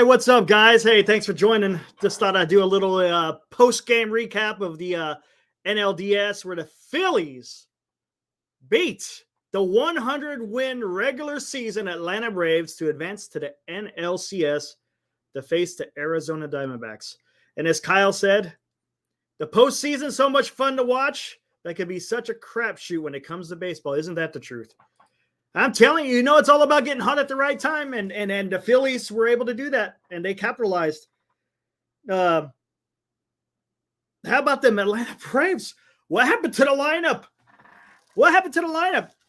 what's up, guys? Hey, thanks for joining. Just thought I'd do a little post-game recap of the NLDS where the Phillies beat the 100-win regular season Atlanta Braves to advance to the NLCS to face the Arizona Diamondbacks. And as Kyle said, the postseason so much fun to watch that could be such a crapshoot when it comes to baseball. Isn't that the truth? I'm telling you, it's all about getting hot at the right time, and the Phillies were able to do that, and they capitalized. How about them Atlanta Braves? What happened to the lineup?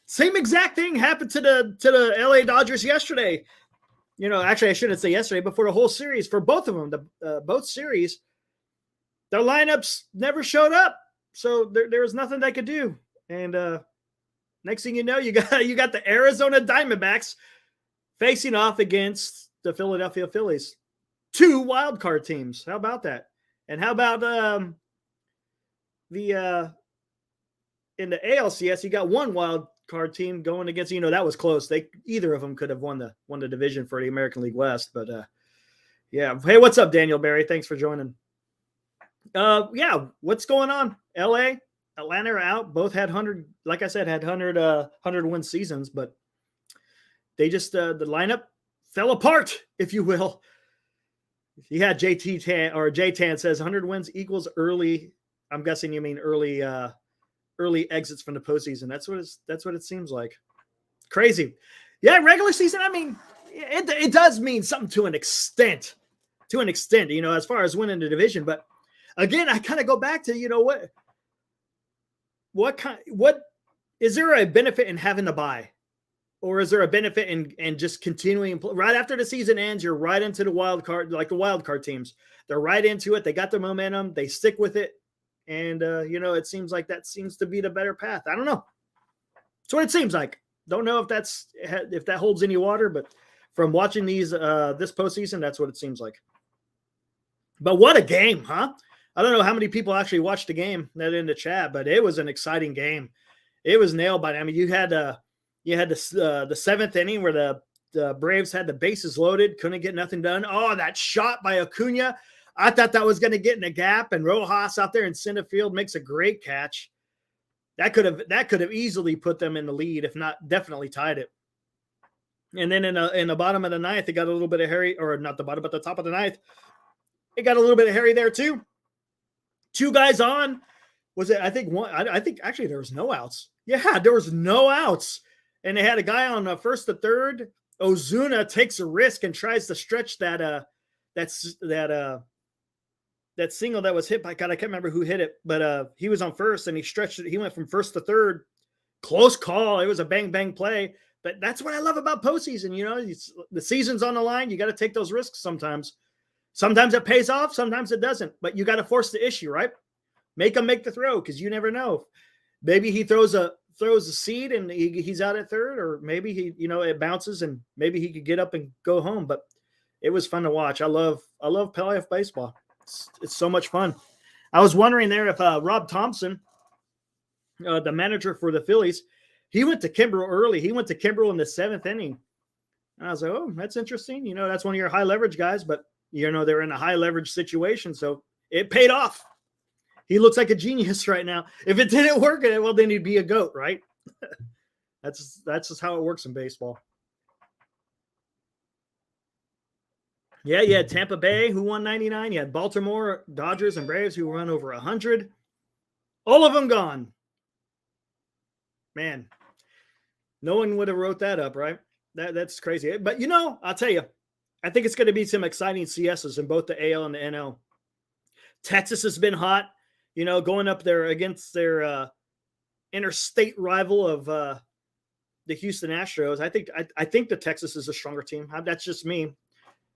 Same exact thing happened to the LA Dodgers yesterday. Actually, I shouldn't say yesterday, but for the whole series, for both of them, both series, their lineups never showed up, so there was nothing they could do, and next thing you know, you got the Arizona Diamondbacks facing off against the Philadelphia Phillies. 2 wild card teams. How about that? And how about in the ALCS, you got 1 wild card team going against, that was close. Either of them could have won the division for the American League West, but yeah. Hey, what's up, Daniel Barry? Thanks for joining. Yeah, what's going on? LA, Atlanta are out. Both had 100, like I said, had 100 win seasons, but they just the lineup fell apart, if you will. You had JT Tan or J Tan says 100 wins equals early. I'm guessing you mean early exits from the postseason. That's what it seems like. Crazy. Yeah, regular season. I mean, it does mean something to an extent. As far as winning the division, but again, I kind of go back to what is there a benefit in having to buy, or is there a benefit in just continuing right after the season ends? You're right into the wild card, like the wild card teams. They're right into it. They got the momentum. They stick with it, and it seems like that seems to be the better path. I don't know. That's what it seems like. Don't know if that holds any water, but from watching this postseason, that's what it seems like. But what a game, huh? I don't know how many people actually watched the game that in the chat, but it was an exciting game. It was nailed by. I mean, you had the 7th inning where the Braves had the bases loaded, couldn't get nothing done. Oh, that shot by Acuna! I thought that was going to get in a gap, and Rojas out there in center field makes a great catch. That could have easily put them in the lead, if not definitely tied it. And then in the bottom of the ninth, it got a little bit of hairy, or not the bottom, but the top of the ninth, it got a little bit of hairy there too. 2 guys on. Was it? I think one. I think actually there was no outs. Yeah, there was no outs, and they had a guy on first to third. Ozuna takes a risk and tries to stretch that single that was hit by God. I can't remember who hit it, but he was on first and he stretched it. He went from first to third. Close call. It was a bang bang play. But that's what I love about postseason. The season's on the line. You got to take those risks sometimes. Sometimes it pays off, sometimes it doesn't, but you got to force the issue, right? Make him make the throw, because you never know. Maybe he throws a seed and he's out at third, or maybe it bounces and maybe he could get up and go home. But it was fun to watch. I love playoff baseball. It's so much fun. I was wondering there if Rob Thompson, the manager for the Phillies, he went to Kimbrel early. He went to Kimbrel in the 7th inning. And I was like, oh, that's interesting. That's one of your high leverage guys, but they're in a high leverage situation, so it paid off. He looks like a genius right now. If it didn't work, well, then he'd be a GOAT, right? That's just how it works in baseball. Yeah, you had Tampa Bay, who won 99. You had Baltimore, Dodgers, and Braves, who won over 100. All of them gone. Man, no one would have wrote that up, right? That's crazy. But, I'll tell you, I think it's going to be some exciting CSs in both the AL and the NL. Texas has been hot, going up there against their interstate rival of the Houston Astros. I think the Texas is a stronger team. That's just me.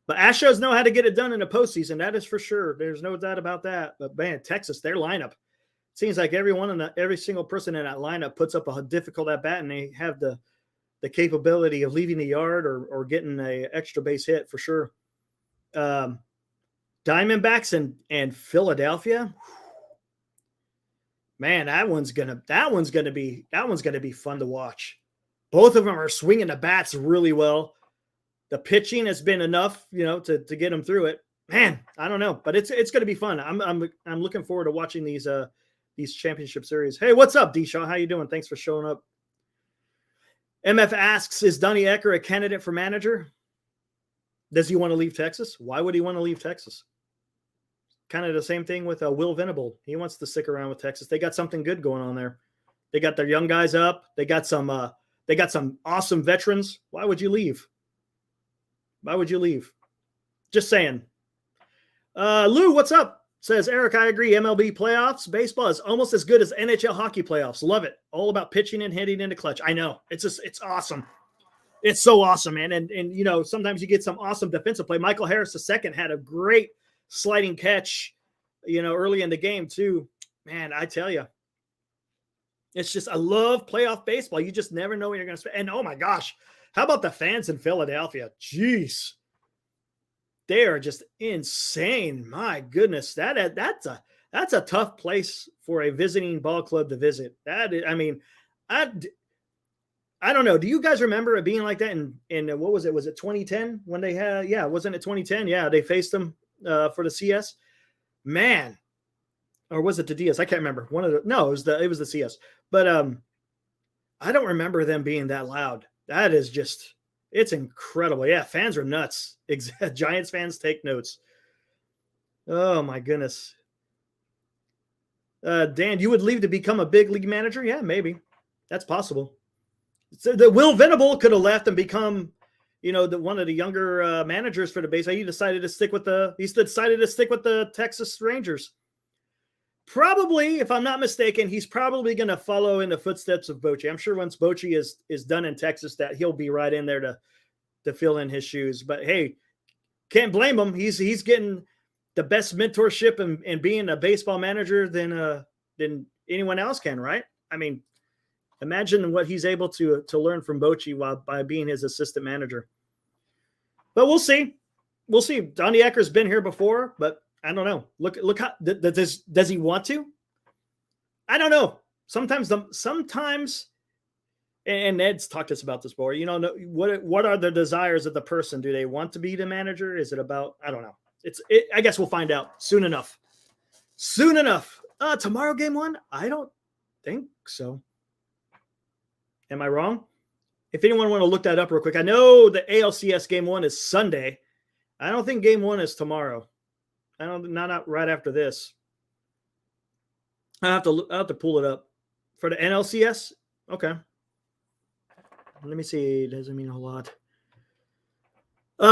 But Astros know how to get it done in the postseason. That is for sure. There's no doubt about that. But man, Texas, their lineup seems like every single person in that lineup puts up a difficult at bat, and they have the capability of leaving the yard or getting a extra base hit for sure. Diamondbacks and Philadelphia. Man, that one's gonna be fun to watch. Both of them are swinging the bats really well. the pitching has been enough, to get them through it. Man, I don't know, but it's going to be fun. I'm looking forward to watching these championship series. Hey, what's up, D-Shaw? How you doing? Thanks for showing up. MF asks, is Donnie Ecker a candidate for manager? Does he want to leave Texas? Why would he want to leave Texas? Kind of the same thing with Will Venable. He wants to stick around with Texas. They got something good going on there. They got their young guys up. They got some awesome veterans. Why would you leave? Why would you leave? Just saying. Lou, what's up? Says, Eric, I agree. MLB playoffs, baseball is almost as good as NHL hockey playoffs. Love it. All about pitching and hitting into clutch. I know. It's awesome. It's so awesome, man. And sometimes you get some awesome defensive play. Michael Harris II had a great sliding catch, early in the game too. Man, I tell you, it's just, I love playoff baseball. You just never know when you're going to spend. And oh my gosh, how about the fans in Philadelphia? Jeez. They are just insane. My goodness, that's a tough place for a visiting ball club to visit. I don't know. Do you guys remember it being like that in what was it? Was it 2010 when they had? Yeah, wasn't it 2010? Yeah, they faced them for the CS. Man, or was it the DS? I can't remember. It was the CS. But I don't remember them being that loud. That is just. It's incredible. Yeah, fans are nuts. Giants fans take notes. Oh, my goodness. Dan, you would leave to become a big league manager? Yeah, maybe. That's possible. So the Will Venable could have left and become, one of the younger managers for the base. He decided to stick with the Texas Rangers. Probably, if I'm not mistaken, he's probably going to follow in the footsteps of Bochy. I'm sure once Bochy is done in Texas, that he'll be right in there to fill in his shoes. But hey, can't blame him. He's getting the best mentorship and being a baseball manager than anyone else can, right? I mean, imagine what he's able to learn from Bochy by being his assistant manager. But we'll see. We'll see. Donnie Ecker's been here before, but I don't know. Look how does he want to? I don't know. Sometimes, and Ned's talked to us about this before. What are the desires of the person? Do they want to be the manager? Is it about? I don't know. I guess we'll find out soon enough. Soon enough. Tomorrow, game 1? I don't think so. Am I wrong? If anyone want to look that up real quick, I know the ALCS game 1 is Sunday. I don't think game 1 is tomorrow. Not right after this. I'll have to pull it up for the NLCS. Okay. Let me see. It doesn't mean a whole lot.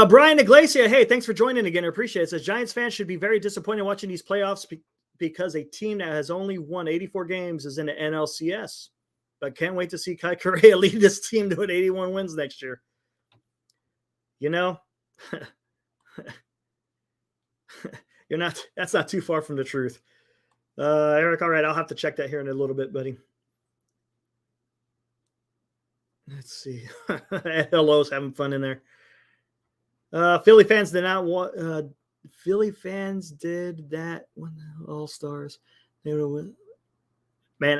Brian Iglesia, hey, thanks for joining again. I appreciate it. Says Giants fans should be very disappointed watching these playoffs because a team that has only won 84 games is in the NLCS. But can't wait to see Kai Correa lead this team to 81 wins next year. That's not too far from the truth. Eric, all right, I'll have to check that here in a little bit, buddy. Let's see. Hello's having fun in there. Philly fans did not want. Philly fans did that when the All-Stars. Man,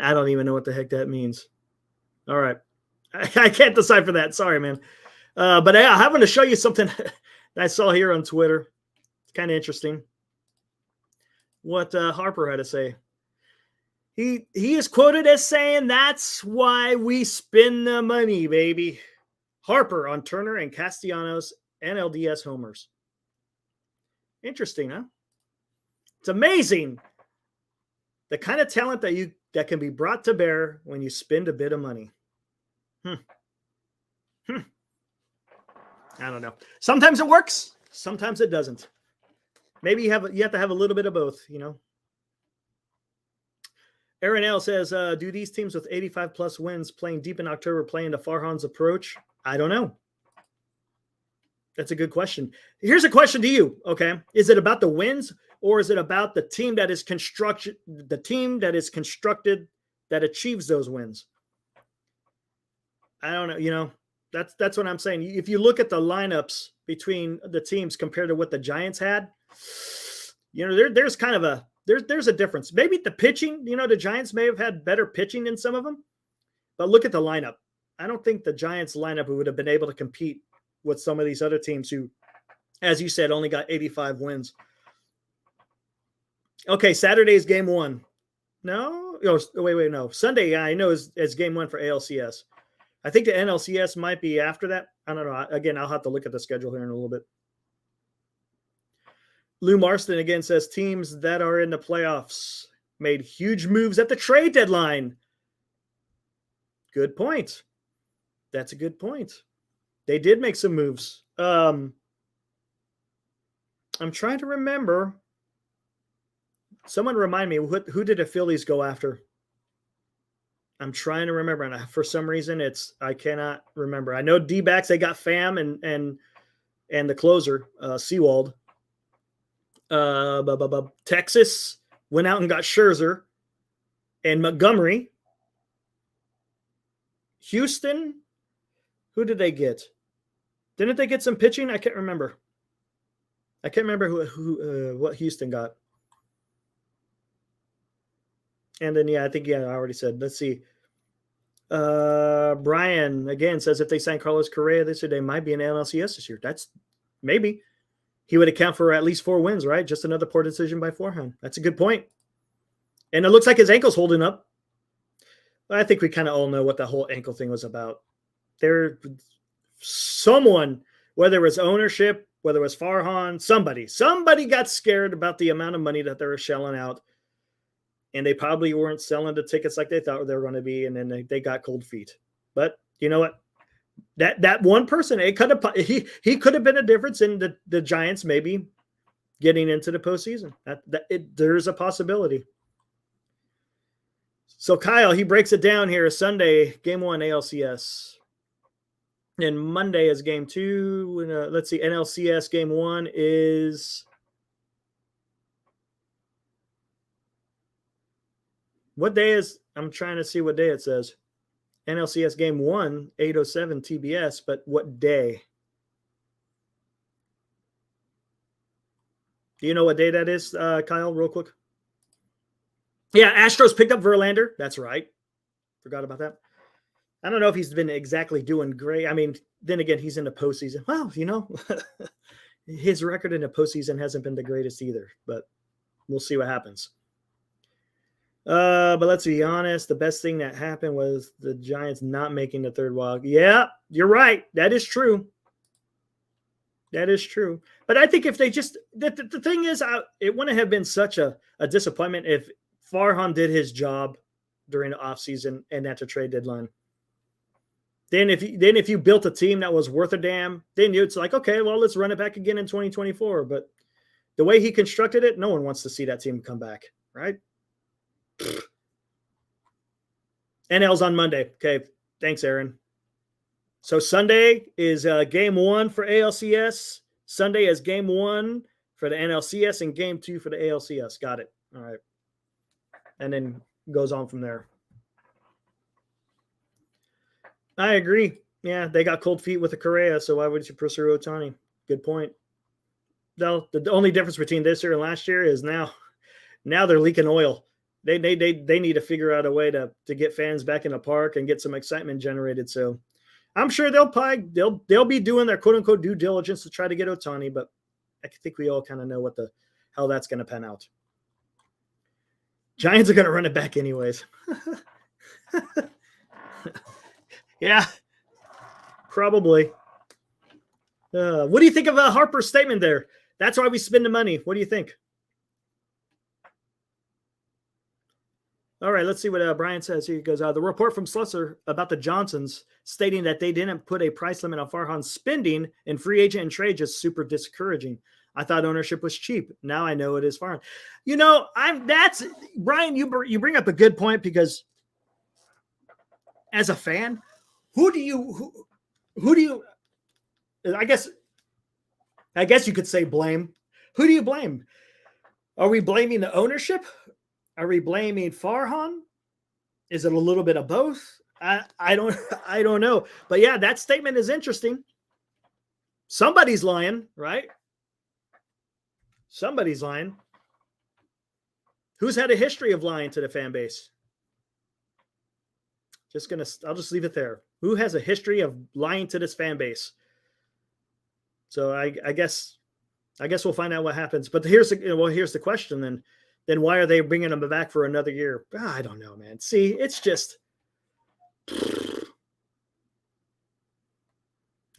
I don't even know what the heck that means. All right, I can't decipher that. Sorry, man. But I'm having to show you something that I saw here on Twitter. It's kind of interesting. What Harper had to say. He is quoted as saying, "That's why we spend the money, baby." Harper on Turner and Castellanos NLDS homers. Interesting, huh? It's amazing the kind of talent that can be brought to bear when you spend a bit of money. I don't know. Sometimes it works. Sometimes it doesn't. Maybe you have to have a little bit of both, Aaron L says, do these teams with 85 plus wins playing deep in October play into Farhan's approach? I don't know. That's a good question. Here's a question to you. Okay. Is it about the wins or is it about the team that is constructed that achieves those wins? I don't know. That's what I'm saying. If you look at the lineups between the teams compared to what the Giants had, there's kind of there's a difference. Maybe the pitching, the Giants may have had better pitching than some of them, but look at the lineup. I don't think the Giants lineup would have been able to compete with some of these other teams who, as you said, only got 85 wins. Okay, Saturday's game 1. No, no. Sunday, I know is game 1 for ALCS. I think the NLCS might be after that. I don't know. Again, I'll have to look at the schedule here in a little bit. Lou Marston again says teams that are in the playoffs made huge moves at the trade deadline. Good point. That's a good point. They did make some moves. I'm trying to remember. Someone remind me, who did the Phillies go after? I'm trying to remember, and for some reason, I cannot remember. I know D-backs, they got Pham and the closer, Seawald. Texas went out and got Scherzer and Montgomery. Houston, who did they get? Didn't they get some pitching? I can't remember. I can't remember what Houston got. And then, I think, I already said. Let's see. Brian, again, says if they sign Carlos Correa this year, they might be in NLCS this year. That's maybe. He would account for at least 4 wins, right? Just another poor decision by forehand. That's a good point. And it looks like his ankle's holding up. I think we kind of all know what the whole ankle thing was about. Someone, whether it was ownership, whether it was Farhan, somebody got scared about the amount of money that they were shelling out. And they probably weren't selling the tickets like they thought they were going to be, and then they got cold feet. But you know what? That one person, he could have been a difference in the Giants maybe getting into the postseason. There's a possibility. So Kyle, he breaks it down here. Sunday, game 1 ALCS. And Monday is game 2. Let's see, NLCS game 1 is... What day is, I'm trying to see what day it says. NLCS game 1, 8:07 TBS, but what day? Do you know what day that is, Kyle, real quick? Yeah, Astros picked up Verlander. That's right. Forgot about that. I don't know if he's been exactly doing great. I mean, then again, he's in the postseason. Well, his record in the postseason hasn't been the greatest either, but we'll see what happens. But let's be honest. The best thing that happened was the Giants not making the third wild. Yeah, you're right. That is true. That is true. But I think if they just the thing is, it wouldn't have been such a disappointment if Farhan did his job during the offseason and at the trade deadline. Then if you built a team that was worth a damn, then it's like, okay, well, let's run it back again in 2024. But the way he constructed it, no one wants to see that team come back, right? NL's on Monday. Okay, thanks, Aaron. So Sunday is game 1 for ALCS. Sunday is game 1 for the NLCS and game 2 for the ALCS. Got it. All right. And then goes on from there. I agree. Yeah, they got cold feet with the Correa, so why would you pursue Ohtani? Good point. No, the only difference between this year and last year is now they're leaking oil. They need to figure out a way to get fans back in the park and get some excitement generated. So I'm sure they'll be doing their quote unquote due diligence to try to get Ohtani, but I think we all kind of know how that's going to pan out. Giants are going to run it back anyways. Yeah, probably. What do you think of Harper's statement there? That's why we spend the money. What do you think? All right, let's see what Brian says. Here he goes. The report from Slusser about the Johnsons stating that they didn't put a price limit on Farhan's spending in free agent and trade just super discouraging. I thought ownership was cheap. Now I know it is Farhan. That's Brian. You bring up a good point because as a fan, who do you? I guess you could say blame. Who do you blame? Are we blaming the ownership? Are we blaming Farhan? Is it a little bit of both? I don't know. But yeah, that statement is interesting. Somebody's lying, right? Somebody's lying. Who's had a history of lying to the fan base? I'll just leave it there. Who has a history of lying to this fan base? So I guess we'll find out what happens. But here's the question then. Then why are they bringing him back for another year? I don't know, man. See, it's just I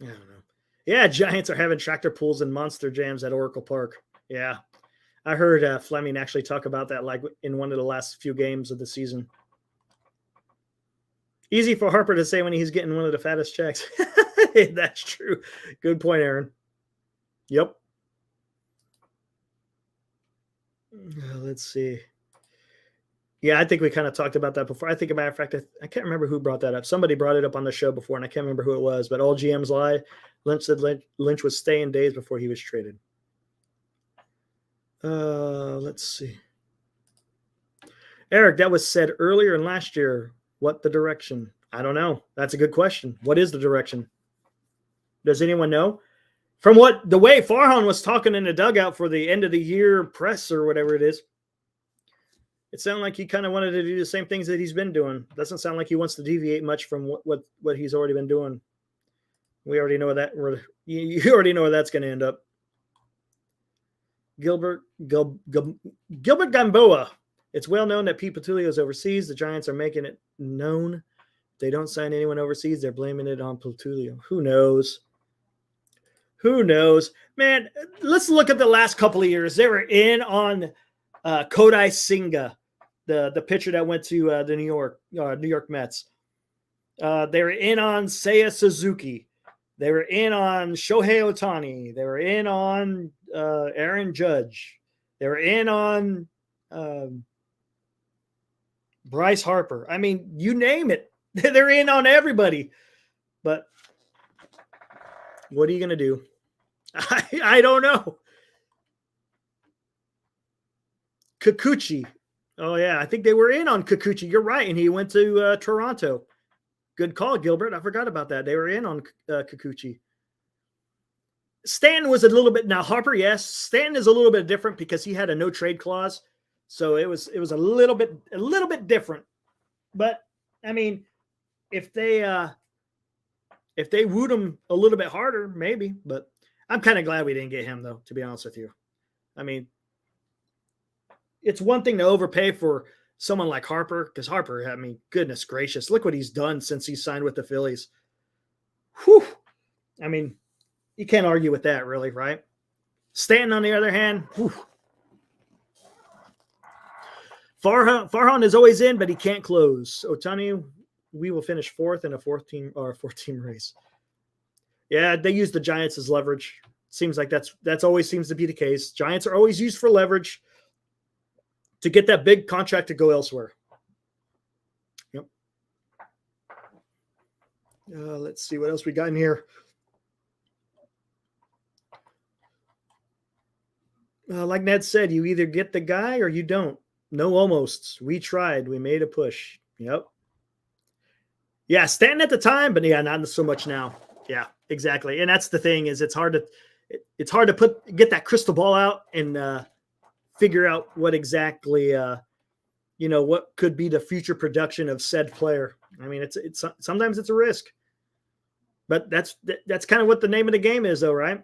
don't know. Yeah, Giants are having tractor pulls and monster jams at Oracle Park. Yeah, I heard Fleming actually talk about that like in one of the last few games of the season. Easy for Harper to say when he's getting one of the fattest checks. That's true. Good point, Aaron. Yep. Let's see. Yeah, I think we kind of talked about that before. I think, a matter of fact, I can't remember who brought that up. Somebody brought it up on the show before, and I can't remember who it was. But all GMs lie. Lynch said Lynch was staying days before he was traded. Let's see. Eric, that was said earlier in last year. What the direction? I don't know. That's a good question. What is the direction? Does anyone know? From the way Farhan was talking in the dugout for the end of the year press or whatever it is, it sounded like he kind of wanted to do the same things that he's been doing. Doesn't sound like he wants to deviate much from what he's already been doing. We already know that. You already know where that's going to end up. Gilbert Gamboa. It's well known that Pete Petulio is overseas. The Giants are making it known. If they don't sign anyone overseas, they're blaming it on Petulio. Who knows? Who knows? Man, let's look at the last couple of years. They were in on Kodai Senga, the pitcher that went to the New York Mets. They were in on Seiya Suzuki. They were in on Shohei Ohtani. They were in on Aaron Judge. They were in on Bryce Harper. I mean, you name it. They're in on everybody. But what are you going to do? I don't know. Kikuchi. Oh, yeah. I think they were in on Kikuchi. You're right. And he went to Toronto. Good call, Gilbert. I forgot about that. They were in on Kikuchi. Stanton was a little bit, now Harper, yes. Stanton is a little bit different because he had a no trade clause. So it was a little bit different. But I mean, if they wooed him a little bit harder, maybe. But I'm kind of glad we didn't get him, though, to be honest with you. I mean, it's one thing to overpay for someone like Harper, because Harper, I mean, goodness gracious, look what he's done since he signed with the Phillies. Whew. I mean, you can't argue with that, really, right? Stanton, on the other hand, whew. Farhan is always in, but he can't close. Ohtani, we will finish fourth in a 14 race. Yeah, they use the Giants as leverage. Seems like that's always seems to be the case. Giants are always used for leverage to get that big contract to go elsewhere. Yep. Let's see what else we got in here. Like Ned said, you either get the guy or you don't. No almosts. We tried. We made a push. Yep. Yeah, Stanton at the time, but yeah, not so much now. Yeah, exactly. And that's the thing is it's hard to get that crystal ball out and figure out what exactly what could be the future production of said player. I mean, it's sometimes it's a risk, but that's kind of what the name of the game is, though, right?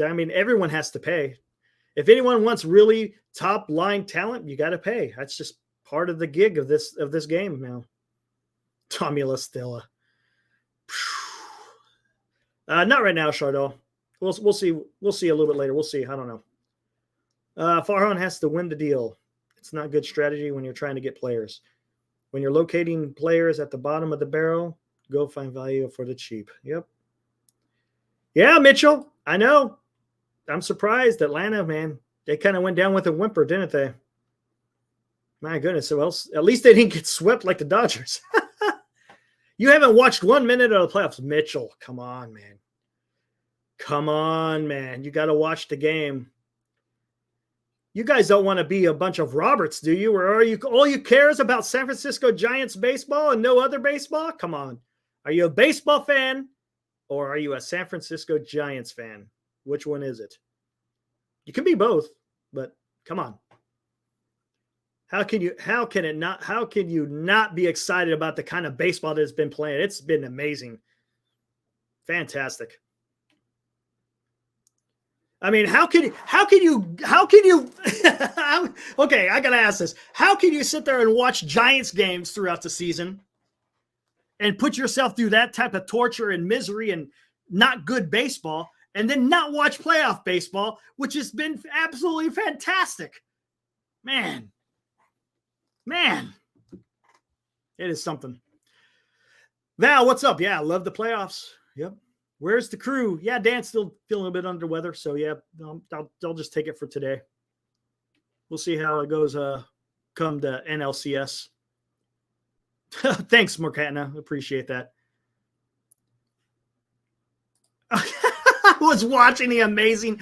I mean, everyone has to pay. If anyone wants really top line talent, you got to pay. That's just part of the gig of this game now. Tommy La Stella. Not right now, Chardot. We'll see. We'll see a little bit later. We'll see. I don't know. Farhan has to win the deal. It's not good strategy when you're trying to get players. When you're locating players at the bottom of the barrel, go find value for the cheap. Yep. Yeah, Mitchell. I know. I'm surprised. Atlanta, man, they kind of went down with a whimper, didn't they? My goodness. So at least they didn't get swept like the Dodgers. You haven't watched 1 minute of the playoffs. Mitchell, come on, man. Come on, man. You got to watch the game. You guys don't want to be a bunch of Roberts, do you? Or are you all you care is about San Francisco Giants baseball and no other baseball? Come on. Are you a baseball fan or are you a San Francisco Giants fan? Which one is it? You can be both, but come on. How can you not be excited about the kind of baseball that has been playing? It's been amazing. Fantastic. I mean, how can you, okay, I got to ask this. How can you sit there and watch Giants games throughout the season and put yourself through that type of torture and misery and not good baseball and then not watch playoff baseball, which has been absolutely fantastic? Man, it is something. Val, what's up? Yeah, I love the playoffs. Yep. Where's the crew? Yeah, Dan's still feeling a bit under weather. So, yeah, I'll just take it for today. We'll see how it goes come to NLCS. Thanks, Morkatna. Appreciate that. I was watching the amazing.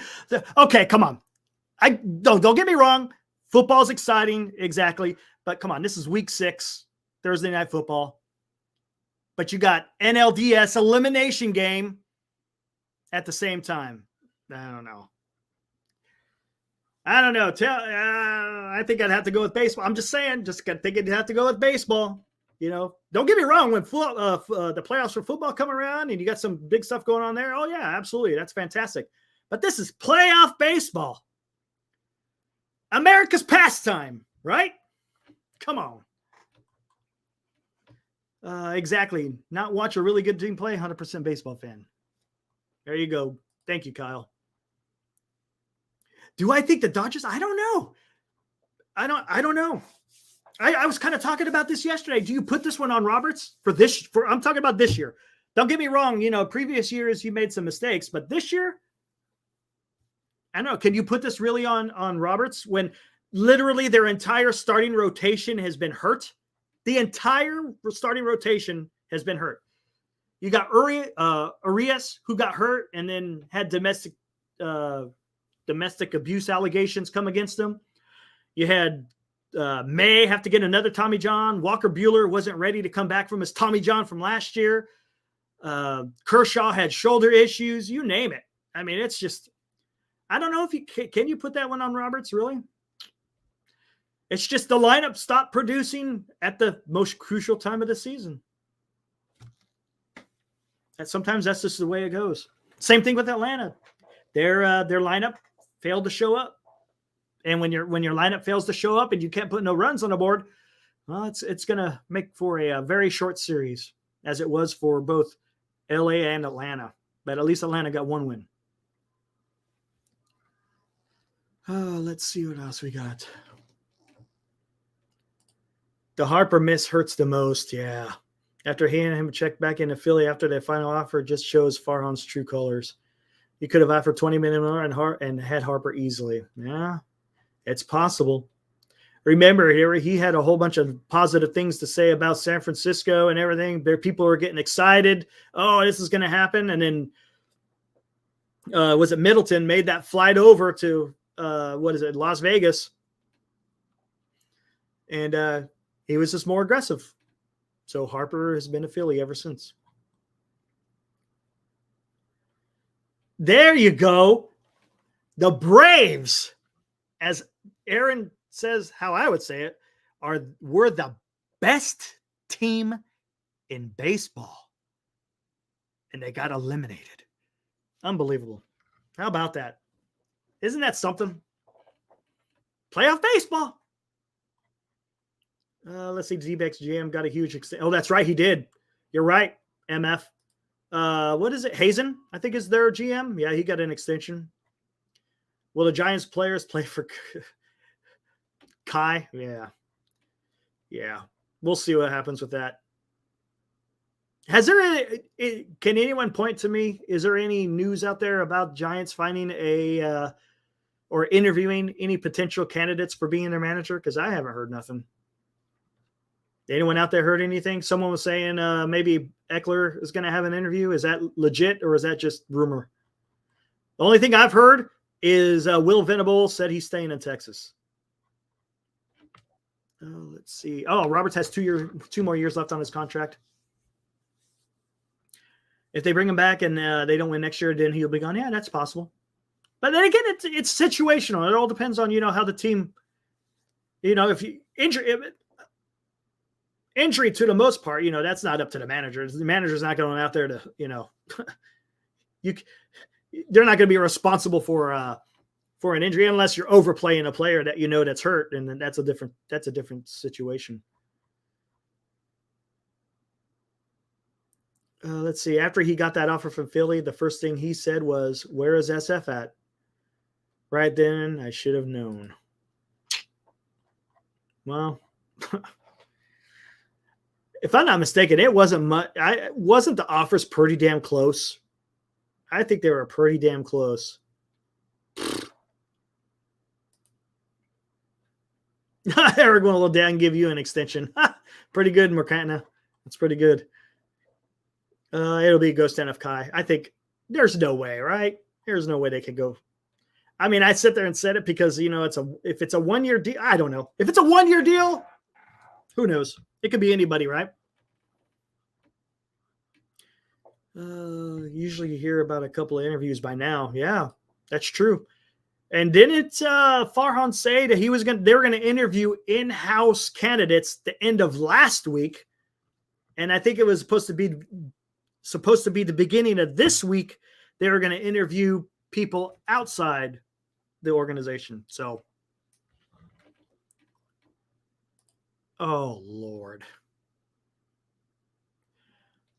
Okay, come on. Don't get me wrong. Football's exciting. Exactly. But come on, this is week 6, Thursday Night Football. But you got NLDS elimination game at the same time. I don't know. I think I'd have to go with baseball. I'm just saying, think I'd have to go with baseball. You know, don't get me wrong. When the playoffs for football come around and you got some big stuff going on there, oh yeah, absolutely, that's fantastic. But this is playoff baseball, America's pastime, right? Come on. Exactly. Not watch a really good team play. 100% baseball fan. There you go. Thank you, Kyle. Do I think the Dodgers? I don't know. I don't know. I was kind of talking about this yesterday. Do you put this one on Roberts I'm talking about this year. Don't get me wrong. You know, previous years you made some mistakes, but this year, I don't know. Can you put this really on Roberts when literally their entire starting rotation has been hurt? The entire starting rotation has been hurt. You got Urias, who got hurt and then had domestic abuse allegations come against him. You had May have to get another Tommy John. Walker Buehler wasn't ready to come back from his Tommy John from last year. Kershaw had shoulder issues. You name it. I mean, it's just, I don't know if can you put that one on Roberts, really? It's just the lineup stopped producing at the most crucial time of the season. And sometimes that's just the way it goes. Same thing with Atlanta. Their lineup failed to show up. And when your lineup fails to show up and you can't put no runs on the board, well, it's going to make for a very short series, as it was for both LA and Atlanta. But at least Atlanta got one win. Let's see what else we got. The Harper miss hurts the most, yeah. After handing him a check back into Philly after their final offer, just shows Farhan's true colors. He could have offered $20 million more and had Harper easily. Yeah, it's possible. Remember, he had a whole bunch of positive things to say about San Francisco and everything. People were getting excited. Oh, this is going to happen. And then, was it Middleton made that flight over to, Las Vegas. And he was just more aggressive. So Harper has been a Philly ever since. There you go. The Braves, as Aaron says, how I would say it, were the best team in baseball. And they got eliminated. Unbelievable. How about that? Isn't that something? Playoff baseball. Let's see. D-backs GM got a huge extension. Oh, that's right. He did. You're right, MF. What is it? Hazen, I think, is their GM. Yeah, he got an extension. Will the Giants players play for Kai? Yeah. We'll see what happens with that. Can anyone point to me? Is there any news out there about Giants finding or interviewing any potential candidates for being their manager? Because I haven't heard nothing. Anyone out there heard anything? Someone was saying maybe Eckler is going to have an interview. Is that legit or is that just rumor? The only thing I've heard is Will Venable said he's staying in Texas. Let's see. Oh, Roberts has 2 more years left on his contract. If they bring him back and they don't win next year, then he'll be gone. Yeah, that's possible. But then again, it's situational. It all depends on, how the team, if you injury to the most part, that's not up to the manager. The manager's not going out there to, they're not going to be responsible for an injury unless you're overplaying a player that you know that's hurt, and then that's a different situation. Let's see. After he got that offer from Philly, the first thing he said was, "Where is SF at?" Right then, I should have known. Well, if I'm not mistaken, it wasn't much. Wasn't the offers pretty damn close? I think they were pretty damn close. Eric went a little down and give you an extension. Pretty good, Mercantna. That's pretty good. It'll be Ghost NF I think there's no way, right? There's no way they could go. I mean, I sit there and said it because, if it's a 1-year deal, I don't know. If it's a 1-year deal, who knows? It could be anybody, right? Usually you hear about a couple of interviews by now. Yeah, that's true. And didn't Farhan say that they were going to interview in-house candidates the end of last week? And I think it was supposed to be the beginning of this week. They were going to interview people outside the organization. So, oh Lord.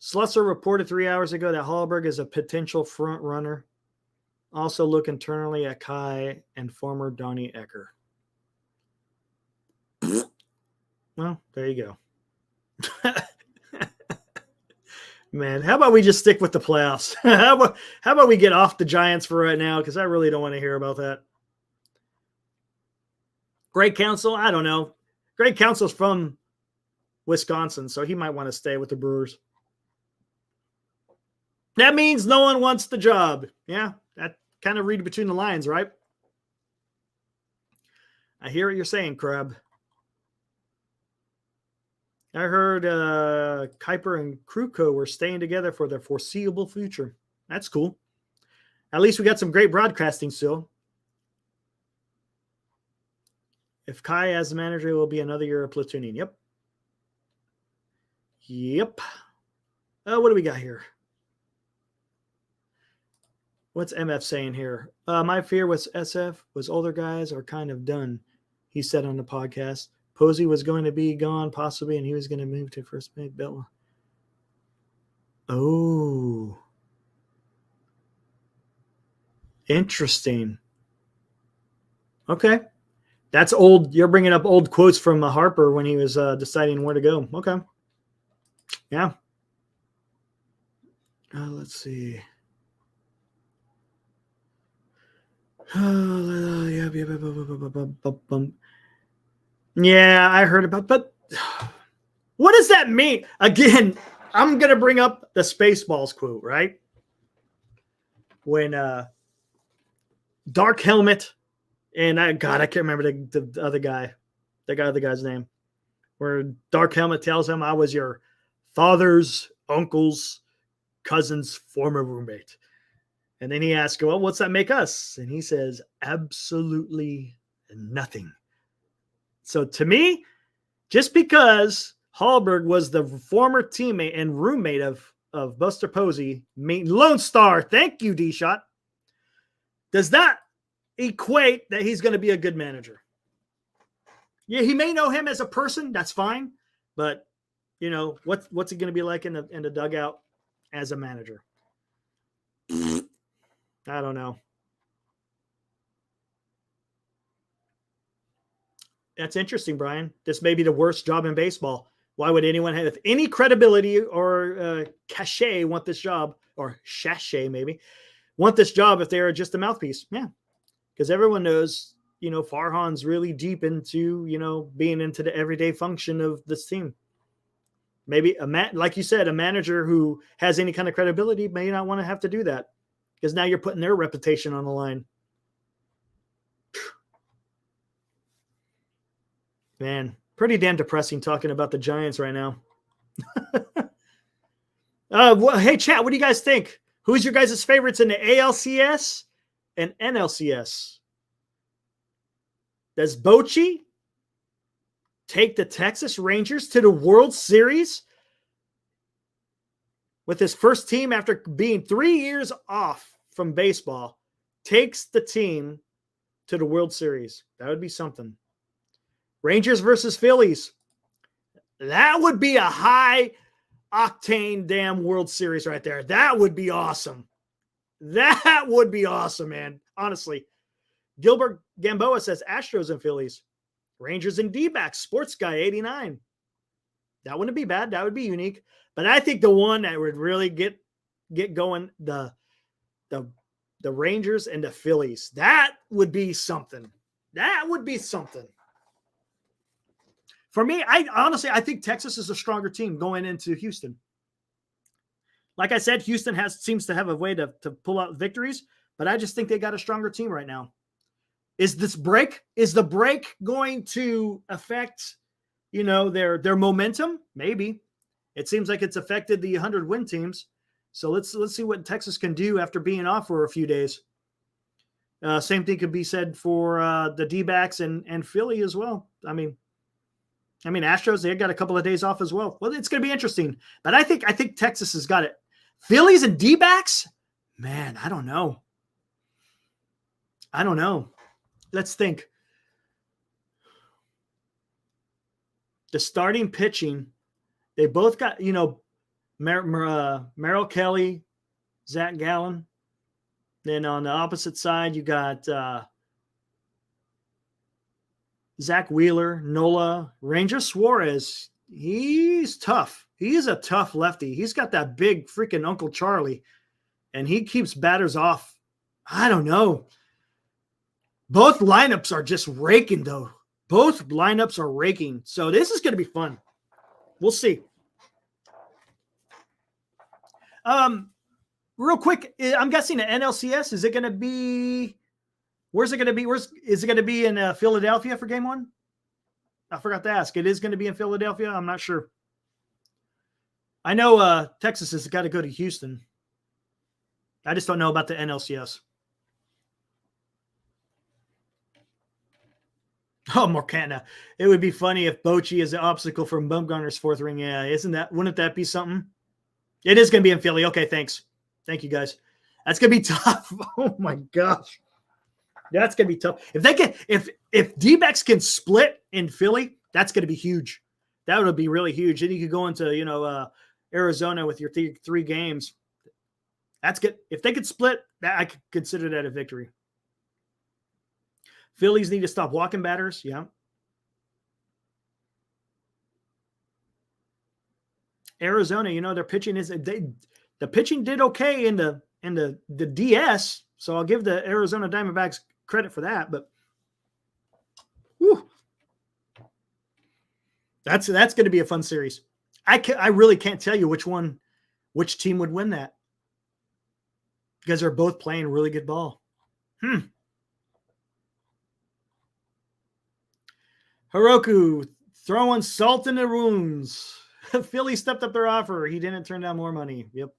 Slusser reported 3 hours ago that Hallberg is a potential front runner. Also look internally at Kai and former Donnie Ecker. Well, there you go. Man, how about we just stick with the playoffs? How about we get off the Giants for right now? Because I really don't want to hear about that. Greg Counsell, I don't know. Greg Counsell's from Wisconsin, so he might want to stay with the Brewers. That means no one wants the job. Yeah, that kind of read between the lines, right? I hear what you're saying, Crab. I heard Kuiper and Kruko were staying together for the foreseeable future. That's cool. At least we got some great broadcasting still. If Kai as the manager, it will be another year of platooning. Yep. What do we got here? What's MF saying here? My fear with SF was older guys are kind of done, he said on the podcast. Posey was going to be gone possibly, and he was going to move to first base. Bella. Oh. Interesting. Okay. That's old. You're bringing up old quotes from Harper when he was deciding where to go. Okay. Yeah. Let's see. Yeah, I heard about, but what does that mean? Again, I'm going to bring up the Spaceballs quote, right? When Dark Helmet and I can't remember the other guy, the other guy's name, where Dark Helmet tells him, I was your father's uncle's cousin's former roommate. And then he asks, well, what's that make us? And he says, absolutely nothing. So to me, just because Hallberg was the former teammate and roommate of Buster Posey, Lone Star, thank you, D-Shot, does that equate that he's going to be a good manager? Yeah, he may know him as a person, that's fine. But, what's he going to be like in the dugout as a manager? I don't know. That's interesting, Brian. This may be the worst job in baseball. Why would anyone have any credibility or cachet want this job, or sachet maybe, want this job if they are just a mouthpiece? Yeah, because everyone knows, Farhan's really deep into, being into the everyday function of this team. Maybe like you said, a manager who has any kind of credibility may not want to have to do that, because now you're putting their reputation on the line. Man, pretty damn depressing talking about the Giants right now. Hey, chat, what do you guys think? Who's your guys' favorites in the ALCS and NLCS? Does Bochy take the Texas Rangers to the World Series with his first team after being 3 years off from baseball takes the team to the World Series. That would be something. Rangers versus Phillies. That would be a high octane damn World Series right there. That would be awesome. That would be awesome, man. Honestly. Gilbert Gamboa says Astros and Phillies. Rangers and D-backs. Sports Guy 89. That wouldn't be bad. That would be unique. But I think the one that would really get going, the Rangers and the Phillies. That would be something. That would be something. For me, I think Texas is a stronger team going into Houston. Like I said, Houston seems to have a way to pull out victories, but I just think they got a stronger team right now. Is the break going to affect, their momentum? Maybe. It seems like it's affected the 100-win teams. So let's see what Texas can do after being off for a few days. Same thing could be said for the D-backs and Philly as well. I mean, Astros, they got a couple of days off as well. Well, it's going to be interesting. But I think Texas has got it. Phillies and D-backs? Man, I don't know. Let's think. The starting pitching, they both got, Merrill Kelly, Zach Gallen. Then on the opposite side, you got Zach Wheeler, Nola, Ranger Suarez. He's tough. He's a tough lefty. He's got that big freaking Uncle Charlie, and he keeps batters off. I don't know. Both lineups are just raking, though. Both lineups are raking. So this is going to be fun. We'll see. Real quick, I'm guessing the NLCS, is it going to be – where's it going to be? Is it going to be in Philadelphia for game one? I forgot to ask. It is going to be in Philadelphia? I'm not sure. I know Texas has got to go to Houston. I just don't know about the NLCS. Oh, Morcana. It would be funny if Bochy is an obstacle from Bumgarner's fourth ring. Yeah, wouldn't that be something? It is going to be in Philly. Okay, thanks. Thank you, guys. That's going to be tough. Oh, my gosh. That's going to be tough. If D-backs can split in Philly, that's going to be huge. That would be really huge. Then you could go into, Arizona with your three games. That's good. If they could split, I could consider that a victory. Phillies need to stop walking batters. Yeah. Arizona, their pitching the pitching did okay in the DS, so I'll give the Arizona Diamondbacks credit for that. But whew, that's going to be a fun series. I really can't tell you which team would win that, because they're both playing really good ball. Hiroku throwing salt in the wounds. Philly stepped up their offer. He didn't turn down more money. Yep.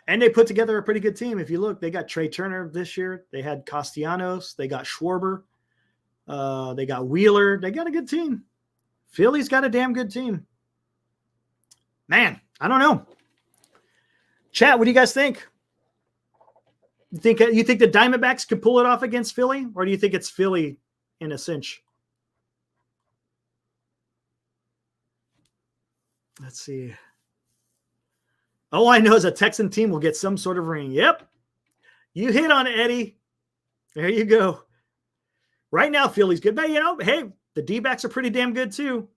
And they put together a pretty good team. If you look, they got Trey Turner this year. They had Castellanos. They got Schwarber. They got Wheeler. They got a good team. Philly's got a damn good team. Man, I don't know. Chat, what do you guys think? You think the Diamondbacks could pull it off against Philly, or do you think it's Philly in a cinch? Let's see. All I know is a Texan team will get some sort of ring. Yep. You hit on it, Eddie. There you go. Right now, Philly's good. But, hey, the D-backs are pretty damn good, too.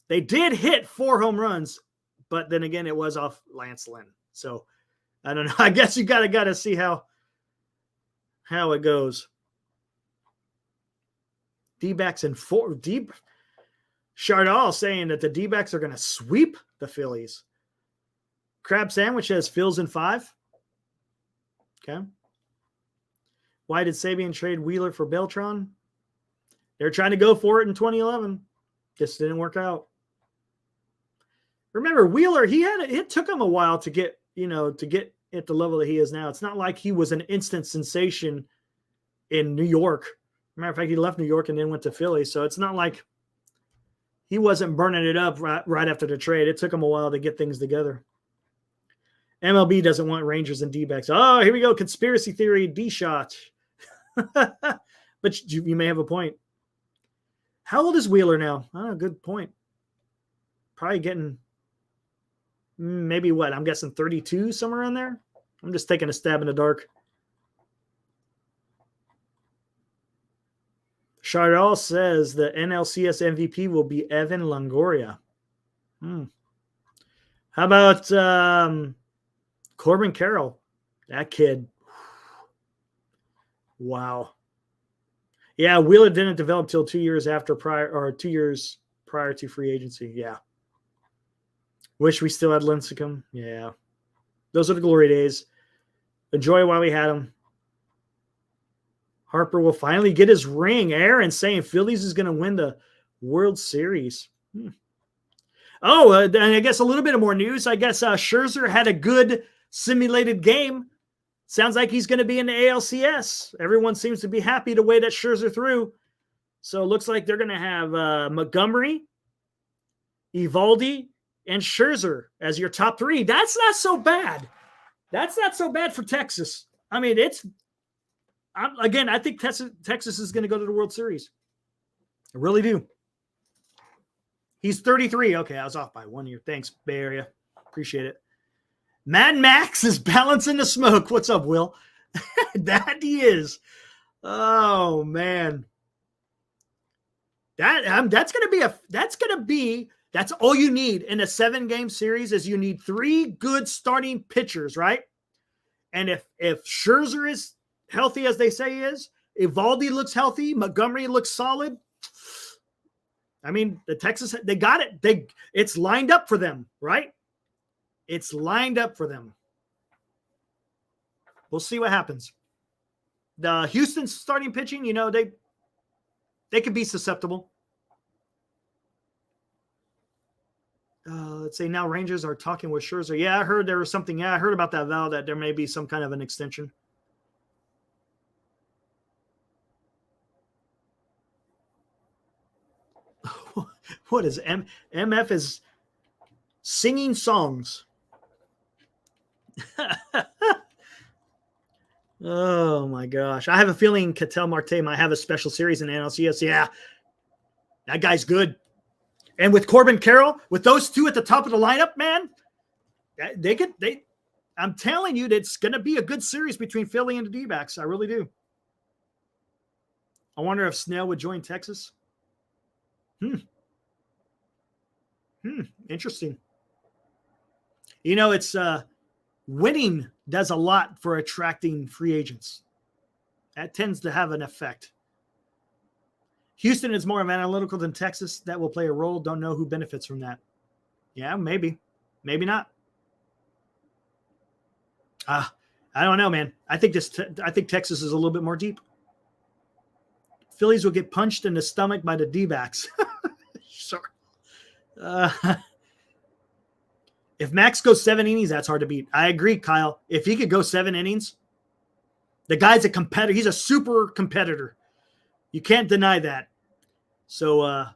They did hit 4 home runs, but then again, it was off Lance Lynn. So, I don't know. I guess you got to see how it goes. D-backs in 4. Deep. Chardal saying that the D-backs are going to sweep the Phillies. Crab Sandwich has Phils in 5. Okay. Why did Sabian trade Wheeler for Beltran? They're trying to go for it in 2011. Just didn't work out. Remember, Wheeler, it took him a while to get at the level that he is now. It's not like he was an instant sensation in New York. Matter of fact, he left New York and then went to Philly. So it's not like he wasn't burning it up right after the trade. It took him a while to get things together. MLB doesn't want Rangers and D-backs. Oh, here we go. Conspiracy theory, D-shot. But you may have a point. How old is Wheeler now? Oh, good point. Probably getting maybe what? I'm guessing 32, somewhere in there. I'm just taking a stab in the dark. Chardal says the NLCS MVP will be Evan Longoria. How about Corbin Carroll? That kid. Wow. Yeah, Wheeler didn't develop till 2 years prior to free agency. Yeah. Wish we still had Lincecum. Yeah. Those are the glory days. Enjoy while we had them. Harper will finally get his ring. Aaron saying Phillies is going to win the World Series. Oh, and I guess a little bit of more news. I guess Scherzer had a good simulated game. Sounds like he's going to be in the ALCS. Everyone seems to be happy the way that Scherzer threw. So it looks like they're going to have Montgomery, Eovaldi, and Scherzer as your top three. That's not so bad. That's not so bad for Texas. I mean, I think Texas is going to go to the World Series. I really do. He's 33. Okay, I was off by 1 year. Thanks, Bay Area. Appreciate it. Mad Max is balancing the smoke. What's up, Will? That he is. Oh man, that's all you need in a 7-game series is you need 3 good starting pitchers, right? And if Scherzer is healthy as they say he is, Eovaldi looks healthy, Montgomery looks solid. I mean, the Texas, they got it. It's lined up for them, right? It's lined up for them. We'll see what happens. The Houston starting pitching, they could be susceptible. Let's say now Rangers are talking with Scherzer. Yeah, I heard there was something. Yeah, I heard about that, Val, that there may be some kind of an extension. What is MF is singing songs. Oh my gosh. I have a feeling Ketel Marte might have a special series in NLCS. Yeah. That guy's good. And with Corbin Carroll, with those two at the top of the lineup, man, I'm telling you, it's going to be a good series between Philly and the D-backs. I really do. I wonder if Snell would join Texas. Interesting. It's winning does a lot for attracting free agents. That tends to have an effect. Houston is more analytical than Texas. That will play a role. Don't know who benefits from that. Yeah, maybe. Maybe not. I don't know, man. I think Texas is a little bit more deep. Phillies will get punched in the stomach by the D-backs. Sure. If Max goes 7 innings, that's hard to beat. I agree, Kyle. If he could go 7 innings, the guy's a competitor. He's a super competitor. You can't deny that. So,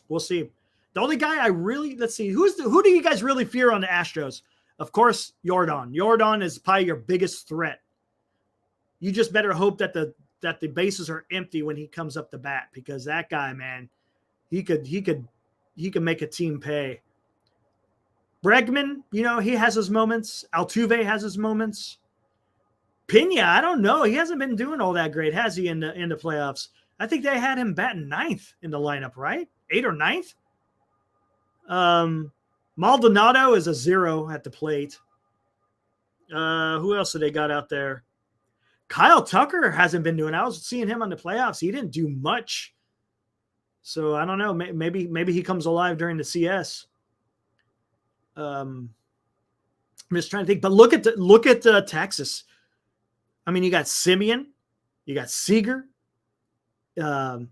we'll see. The only guy let's see, who do you guys really fear on the Astros? Of course, Jordan. Jordan is probably your biggest threat. You just better hope that the bases are empty when he comes up to bat, because that guy, man, he could make a team pay. Bregman, he has his moments. Altuve has his moments. Pena, I don't know. He hasn't been doing all that great, has he, in the playoffs? I think they had him batting 9th in the lineup, right? 8th or 9th? Maldonado is a 0 at the plate. Who else do they got out there? Kyle Tucker hasn't been doing. I was seeing him on the playoffs. He didn't do much. So I don't know. Maybe he comes alive during the CS. I'm just trying to think. But look at Texas. I mean, you got Simeon, you got Seager, you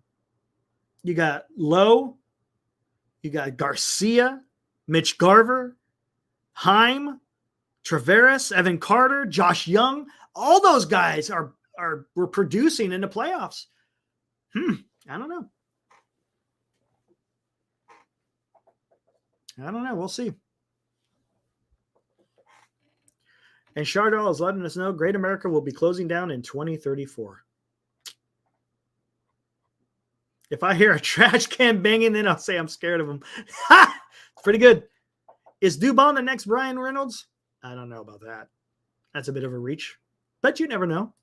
got Lowe, you got Garcia, Mitch Garver, Heim, Traveris, Evan Carter, Josh Young. All those guys were producing in the playoffs. I don't know. I don't know. We'll see. And Chardall is letting us know Great America will be closing down in 2034. If I hear a trash can banging, then I'll say I'm scared of him. It's pretty good. Is Dubon the next Brian Reynolds? I don't know about that. That's a bit of a reach. But you never know.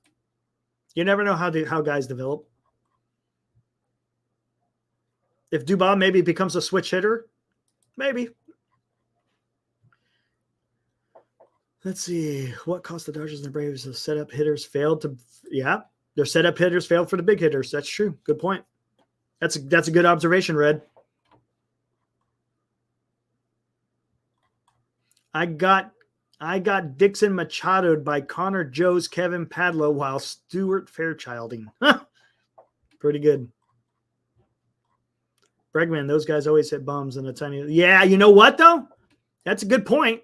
You never know how guys develop. If Dubon maybe becomes a switch hitter, maybe. Let's see. What cost the Dodgers and the Braves? The setup hitters failed to. Yeah, their setup hitters failed for the big hitters. That's true. Good point. That's a good observation, Red. I got Dixon Machado'd by Connor Joe's Kevin Padlo while Stuart Fairchilding. Pretty good. Bregman, those guys always hit bums in a tiny. Yeah, you know what though? That's a good point.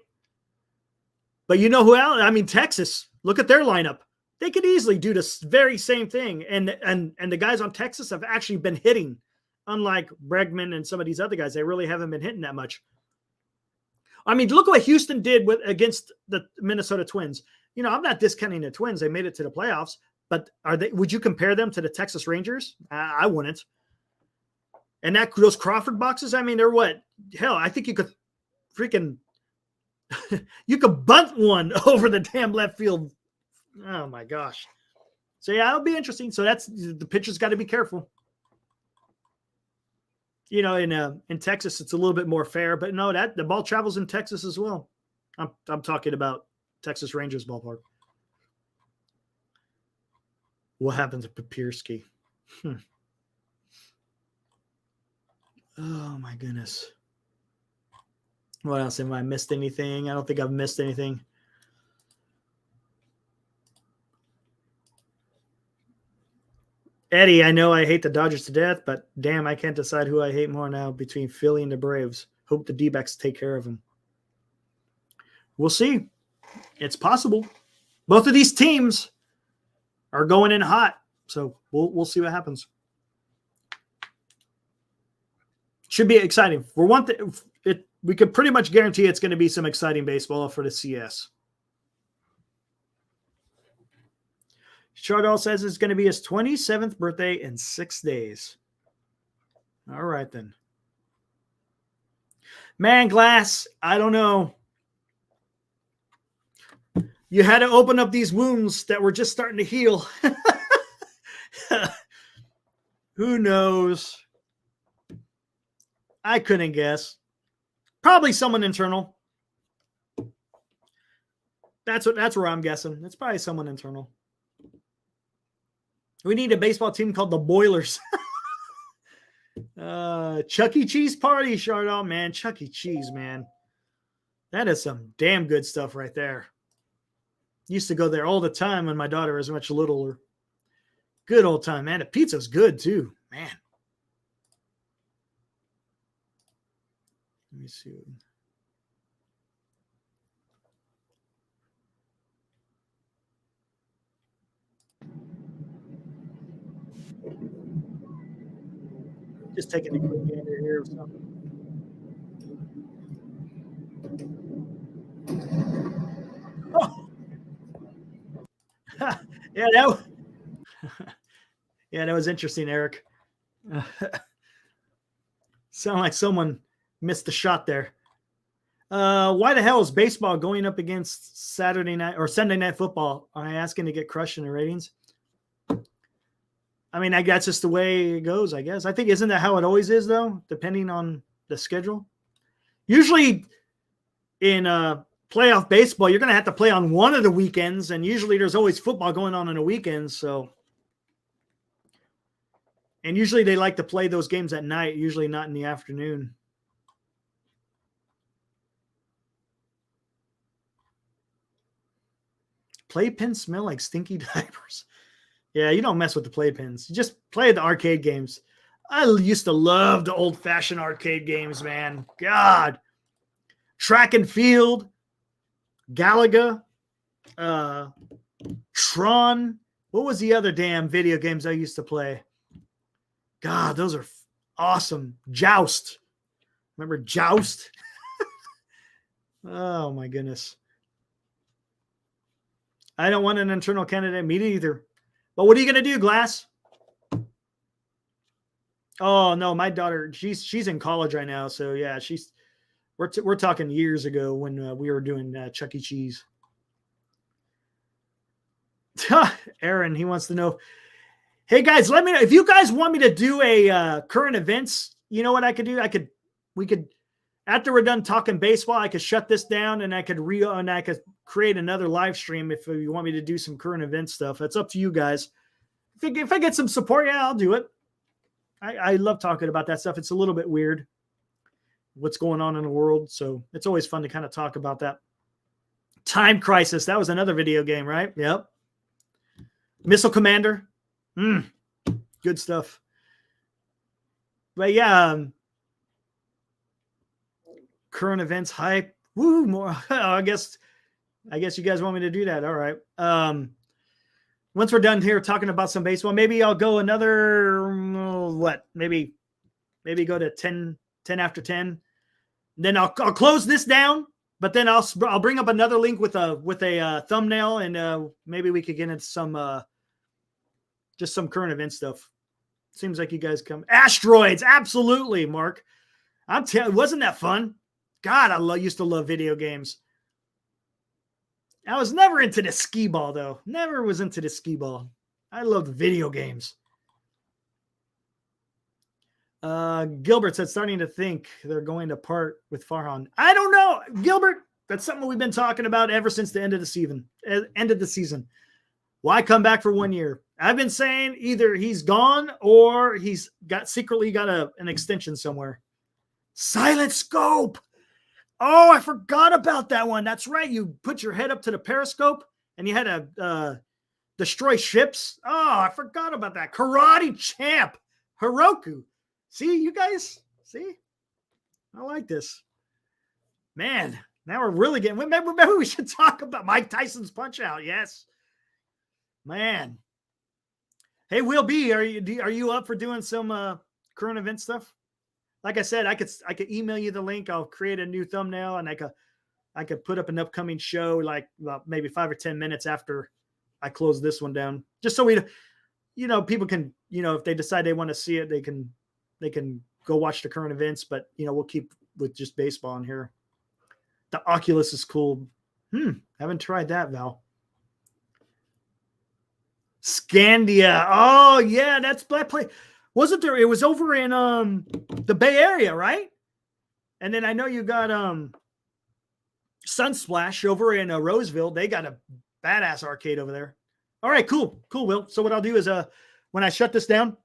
But you know who else? I mean, Texas. Look at their lineup. They could easily do the very same thing. And the guys on Texas have actually been hitting, unlike Bregman and some of these other guys. They really haven't been hitting that much. I mean, look what Houston did against the Minnesota Twins. You know, I'm not discounting the Twins. They made it to the playoffs. But would you compare them to the Texas Rangers? I wouldn't. And those Crawford boxes, I mean, they're what? Hell, I think you could freaking you could bunt one over the damn left field. Oh my gosh. So yeah, it'll be interesting. So the pitcher's got to be careful. You know, in Texas, it's a little bit more fair, but no, the ball travels in Texas as well. I'm talking about Texas Rangers ballpark. What happened to Papirski? Oh my goodness. What else? Have I missed anything? I don't think I've missed anything. Eddie, I know I hate the Dodgers to death, but damn, I can't decide who I hate more now between Philly and the Braves. Hope the D-backs take care of them. We'll see. It's possible. Both of these teams are going in hot, so we'll see what happens. Should be exciting. For one thing, we could pretty much guarantee it's going to be some exciting baseball for the CS. Chardall says it's going to be his 27th birthday in 6 days. All right, then. Man, Glass, I don't know. You had to open up these wounds that were just starting to heal. Who knows? I couldn't guess. Probably someone internal. That's where I'm guessing. It's probably someone internal. We need a baseball team called the Boilers. Chuck E. Cheese party, Chardon, man. Chuck E. Cheese, man. That is some damn good stuff right there. Used to go there all the time when my daughter was much littler. Good old time, man. The pizza's good, too. Man. Let me see. Just taking a quick gander here or something. Oh. Yeah, that was interesting, Eric. Sound like someone missed the shot there. Why the hell is baseball going up against Saturday night or Sunday night football? Am I asking to get crushed in the ratings? I mean, that's just the way it goes, I guess. I think, isn't that how it always is, though, depending on the schedule? Usually in playoff baseball, you're going to have to play on one of the weekends, and usually there's always football going on the weekends. So, and usually they like to play those games at night, usually not in the afternoon. Playpens smell like stinky diapers. Yeah, you don't mess with the playpens. You just play the arcade games. I used to love the old-fashioned arcade games, man. God. Track and Field, Galaga, Tron. What was the other damn video games I used to play? God, those are awesome. Joust. Remember Joust? Oh my goodness. I don't want an internal candidate. Me either. But what are you going to do, Glass? Oh no, my daughter, she's in college right now. So yeah, we're talking years ago when we were doing Chuck E. Cheese. Aaron, he wants to know, hey guys, let me know if you guys want me to do a current events. You know what I could do? We could, after we're done talking baseball, I could shut this down and I could create another live stream if you want me to do some current event stuff. It's up to you guys. If I get some support, yeah, I'll do it. I love talking about that stuff. It's a little bit weird what's going on in the world. So it's always fun to kind of talk about that. Time Crisis. That was another video game, right? Yep. Missile Commander. Good stuff. But yeah, current events hype. Woo, more. I guess you guys want me to do that. All right. Once we're done here talking about some baseball, maybe I'll go another maybe go to 10 after 10. Then I'll close this down, but then I'll bring up another link with a thumbnail, and maybe we could get into some just some current event stuff. Seems like you guys come. Asteroids, absolutely, Mark. Wasn't that fun? God, used to love video games. I was never into the skee ball, though. Never was into the skee ball. I loved video games. Gilbert said, starting to think they're going to part with Farhan. I don't know, Gilbert. That's something we've been talking about ever since the end of the season. Why come back for 1 year? I've been saying either he's gone or he's secretly got an extension somewhere. Silent Scope. Oh, I forgot about that one. That's right. You put your head up to the periscope and you had to destroy ships. Oh, I forgot about that. Karate Champ. Hiroku. See, you guys? See? I like this. Man, now we're really getting... Maybe we should talk about Mike Tyson's Punch-Out. Yes. Man. Hey, Will B, are you up for doing some current event stuff? Like I said, I could email you the link. I'll create a new thumbnail, and I could put up an upcoming show like maybe 5 or 10 minutes after I close this one down, just so people can, if they decide they want to see it, they can go watch the current events. But we'll keep with just baseball in here. The Oculus is cool. Haven't tried that, Val. Scandia. Oh yeah, that's Black Play. Wasn't there? It was over in the Bay Area, right? And then I know you got Sunsplash over in Roseville. They got a badass arcade over there. All right, cool, Will. So what I'll do is when I shut this down,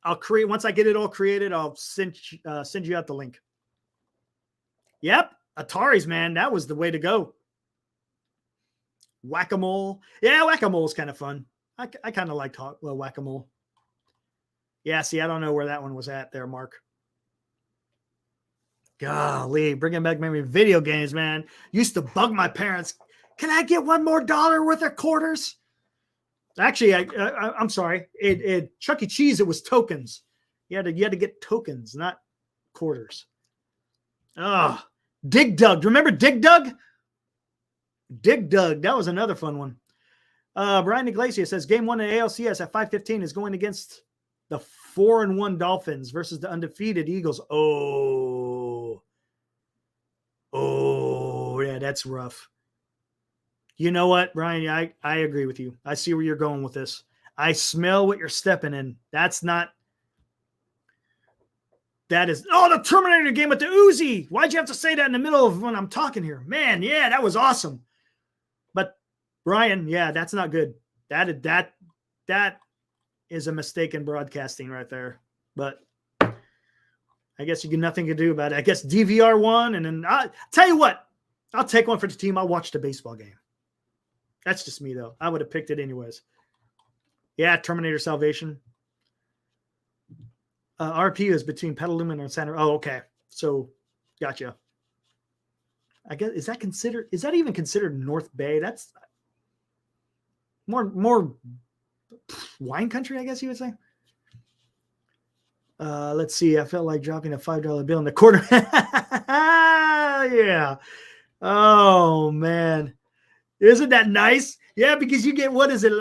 once I get it all created, I'll send you out the link. Yep, Ataris, man, that was the way to go. Whack-a-mole. Yeah, whack-a-mole is kind of fun. I kind of liked whack-a-mole. Yeah, see, I don't know where that one was at there, Mark. Golly, bringing back memory. Video games, man. Used to bug my parents. Can I get $1 more worth of quarters? Actually, I'm sorry. Chuck E. Cheese, it was tokens. You had to get tokens, not quarters. Oh, Dig Dug. Remember Dig Dug? Dig Dug. That was another fun one. Brian Iglesias says Game 1 of ALCS at 5:15 is going against the 4-1 Dolphins versus the undefeated Eagles. Oh, yeah, that's rough. You know what, Brian? I agree with you. I see where you're going with this. I smell what you're stepping in. That is, the Terminator game with the Uzi. Why'd you have to say that in the middle of when I'm talking here? Man, yeah, that was awesome. But Brian, yeah, that's not good. That is a mistake in broadcasting right there. But I guess you get nothing to do about it. I guess DVR won, and then I'll tell you what, I'll take one for the team. I'll watch the baseball game. That's just me, though. I would have picked it anyways. Yeah, Terminator Salvation. RP is between Petaluma and Santa. Oh, okay. So, gotcha. I guess is that even considered North Bay? That's more wine country, I guess you would say. Let's see. I felt like dropping a $5 bill in the quarter. Yeah. Oh man. Isn't that nice? Yeah, because you get, what is it?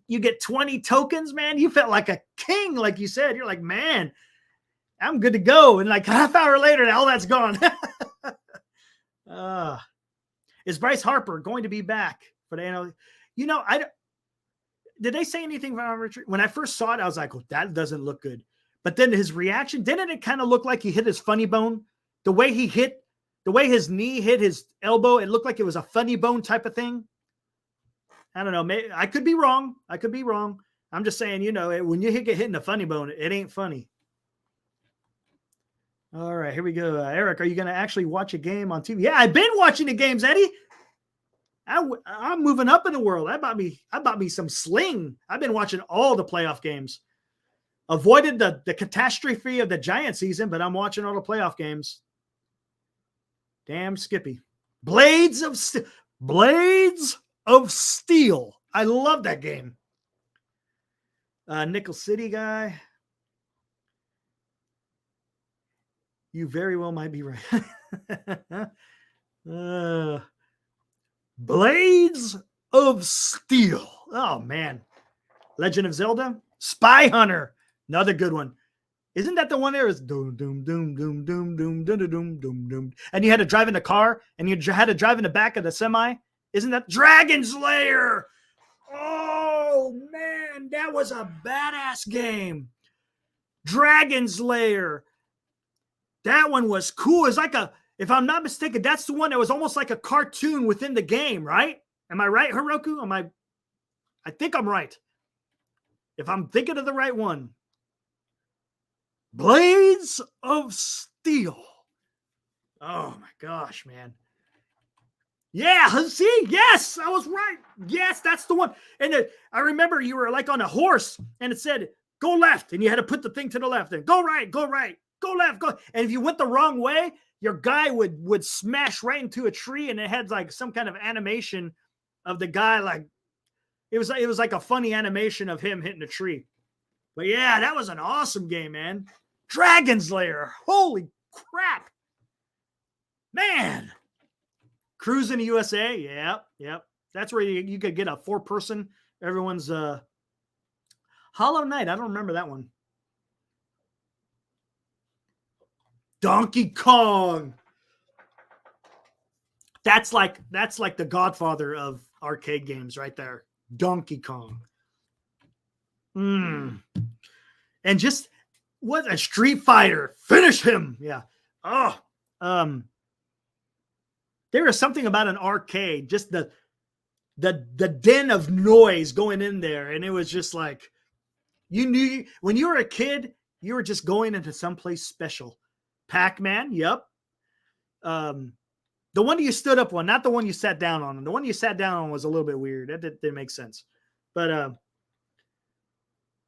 You get 20 tokens, man. You felt like a king, like you said. You're like, man, I'm good to go. And like half hour later, all that's gone. Is Bryce Harper going to be back for the NL? You know, did they say anything about Richard? When I first saw it, I was like, oh, that doesn't look good. But then his reaction, didn't it kind of look like he hit his funny bone? The way his knee hit his elbow, it looked like it was a funny bone type of thing. I don't know. Maybe, I could be wrong. I'm just saying, you know, when you get hit in the funny bone, it ain't funny. All right, here we go. Eric, are you going to actually watch a game on TV? Yeah, I've been watching the games, Eddie. I'm moving up in the world. I bought me some Sling. I've been watching all the playoff games. Avoided the catastrophe of the Giant season, but I'm watching all the playoff games. Damn Skippy. Blades of Steel. I love that game. Nickel City guy. You very well might be right. Blades of Steel. Oh, man. Legend of Zelda. Spy Hunter. Another good one. Isn't that the one there is doom, doom, doom, doom, doom, doom, doom, doom, doom, doom. And you had to drive in the car and you had to drive in the back of the semi? Isn't that Dragon Slayer? Oh, man. That was a badass game. Dragon Slayer. That one was cool. It's like if I'm not mistaken, that's the one that was almost like a cartoon within the game, right? Am I right, Hiroku? I think I'm right. If I'm thinking of the right one. Blades of Steel. Oh my gosh, man. Yeah, see? Yes, I was right. Yes, that's the one. And I remember you were like on a horse and it said, go left. And you had to put the thing to the left and go right, go right. Go left, go. And if you went the wrong way, your guy would smash right into a tree, and it had like some kind of animation of the guy, like it was like a funny animation of him hitting a tree. But yeah, that was an awesome game, man. Dragon Slayer. Holy crap. Man. Cruising the USA. Yep. That's where you could get a 4-person. Everyone's Hollow Knight. I don't remember that one. Donkey Kong. That's like the godfather of arcade games right there. Donkey Kong. And just what a Street Fighter. Finish him. Yeah. Oh. There is something about an arcade, just the den of noise going in there. And it was just like, you knew when you were a kid, you were just going into someplace special. Pac-Man, yep. The one you stood up on, not the one you sat down on. The one you sat down on was a little bit weird. That didn't make sense. But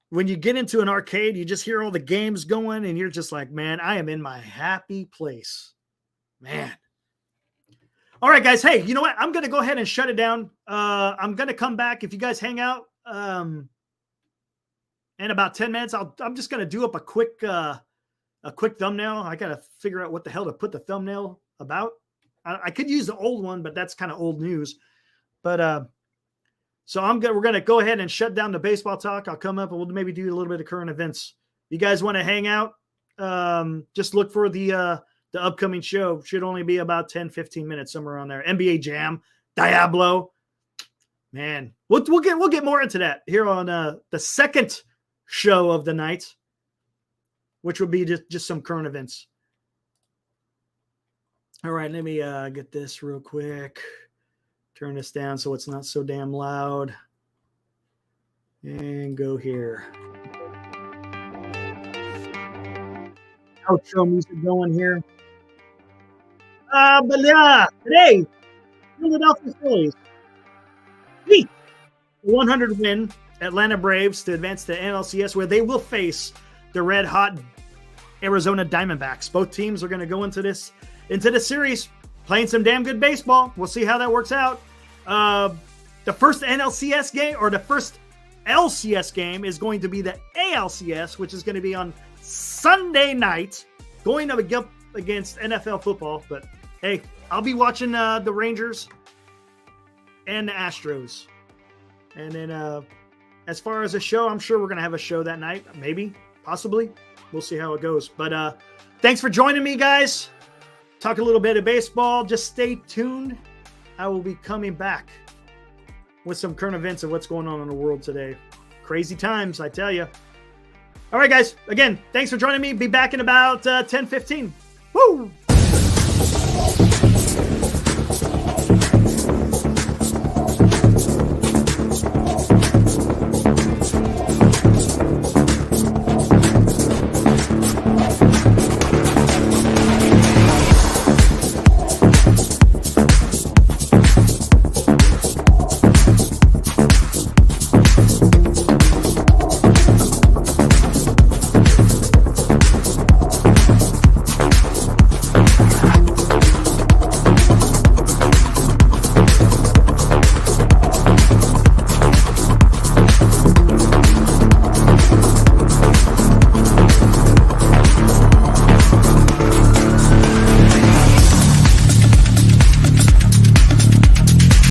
when you get into an arcade, you just hear all the games going, and you're just like, man, I am in my happy place. Man. All right, guys. Hey, you know what? I'm going to go ahead and shut it down. I'm going to come back. If you guys hang out in about 10 minutes, I'm just going to do up a quick thumbnail. I got to figure out what the hell to put the thumbnail about. I could use the old one, but that's kind of old news. But so we're going to go ahead and shut down the baseball talk. I'll come up and we'll maybe do a little bit of current events. You guys want to hang out? Just look for the upcoming show. Should only be about 10, 15 minutes, somewhere around there. NBA Jam, Diablo. Man, we'll get more into that here on the second show of the night, which will be just some current events. All right, let me get this real quick. Turn this down so it's not so damn loud. And go here. Outro music going here. But yeah, today, Philadelphia Phillies beat 100 win Atlanta Braves to advance to NLCS, where they will face the red hot Arizona Diamondbacks. Both teams are going to go into this series playing some damn good baseball. We'll see how that works out. The first NLCS game, or the first LCS game, is going to be the ALCS, which is going to be on Sunday night, going up against NFL football. But hey, I'll be watching the Rangers and the Astros. And then as far as a show, I'm sure we're going to have a show that night. Maybe, possibly. We'll see how it goes. But thanks for joining me, guys. Talk a little bit of baseball. Just stay tuned. I will be coming back with some current events of what's going on in the world today. Crazy times, I tell you. All right, guys. Again, thanks for joining me. Be back in about 10:15. Woo!